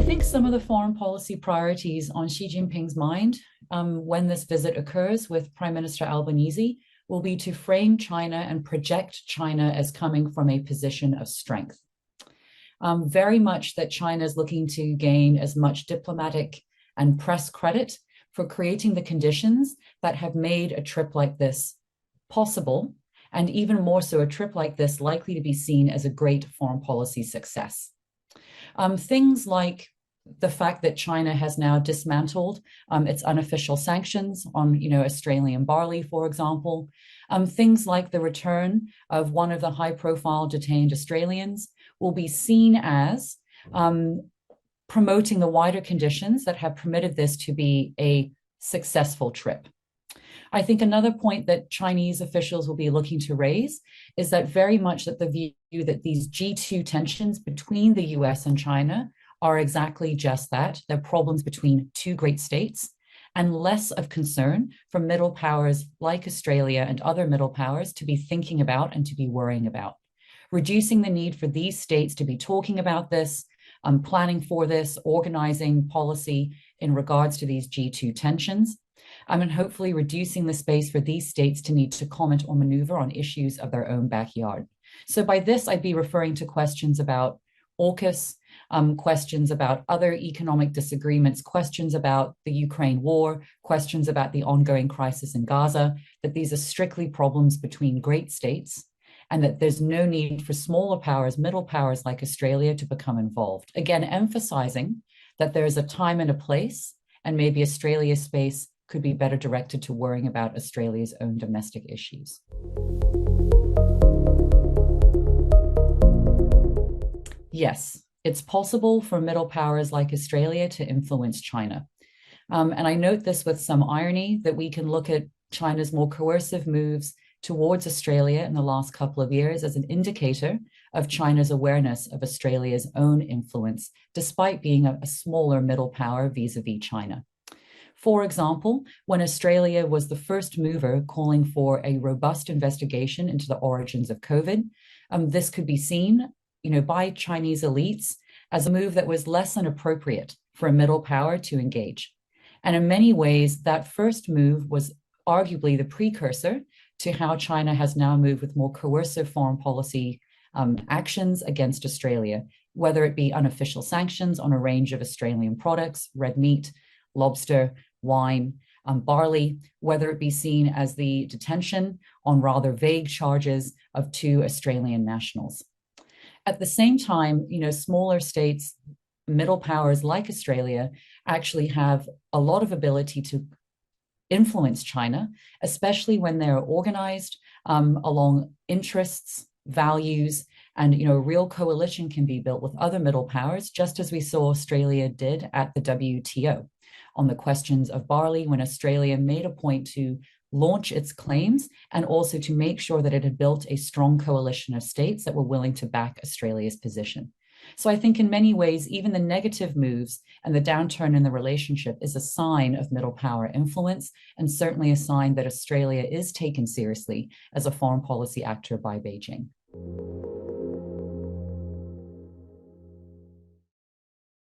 think some of the foreign policy priorities on Xi Jinping's mind when this visit occurs with Prime Minister Albanese will be to frame China and project China as coming from a position of strength. Very much that China is looking to gain as much diplomatic and press credit for creating the conditions that have made a trip like this possible, and even more so, a trip like this likely to be seen as a great foreign policy success. Things like the fact that China has now dismantled its unofficial sanctions on, Australian barley, for example. Things like the return of one of the high-profile detained Australians will be seen as promoting the wider conditions that have permitted this to be a successful trip. I think another point that Chinese officials will be looking to raise is that very much that the view that these G2 tensions between the US and China are exactly just that. They're problems between two great states, and less of concern for middle powers like Australia and other middle powers to be thinking about and to be worrying about. Reducing the need for these states to be talking about this, planning for this, organizing policy in regards to these G2 tensions, and hopefully reducing the space for these states to need to comment or maneuver on issues of their own backyard. So by this, I'd be referring to questions about AUKUS, questions about other economic disagreements, questions about the Ukraine war, questions about the ongoing crisis in Gaza, that these are strictly problems between great states, and that there's no need for smaller powers, middle powers like Australia to become involved. Again, emphasizing that there's a time and a place, and maybe Australia's space could be better directed to worrying about Australia's own domestic issues. Yes, it's possible for middle powers like Australia to influence China. And I note this with some irony that we can look at China's more coercive moves towards Australia in the last couple of years as an indicator of China's awareness of Australia's own influence, despite being a smaller middle power vis-a-vis China. For example, when Australia was the first mover calling for a robust investigation into the origins of COVID, this could be seen, by Chinese elites as a move that was less than appropriate for a middle power to engage. And in many ways, that first move was arguably the precursor to how China has now moved with more coercive foreign policy actions against Australia, whether it be unofficial sanctions on a range of Australian products, red meat, lobster, wine, barley, whether it be seen as the detention on rather vague charges of two Australian nationals. At the same time, smaller states, middle powers like Australia actually have a lot of ability to influence China, especially when they're organized along interests, values, and a real coalition can be built with other middle powers, just as we saw Australia did at the WTO on the questions of barley, when Australia made a point to launch its claims and also to make sure that it had built a strong coalition of states that were willing to back Australia's position. So I think in many ways, even the negative moves and the downturn in the relationship is a sign of middle power influence, and certainly a sign that Australia is taken seriously as a foreign policy actor by Beijing.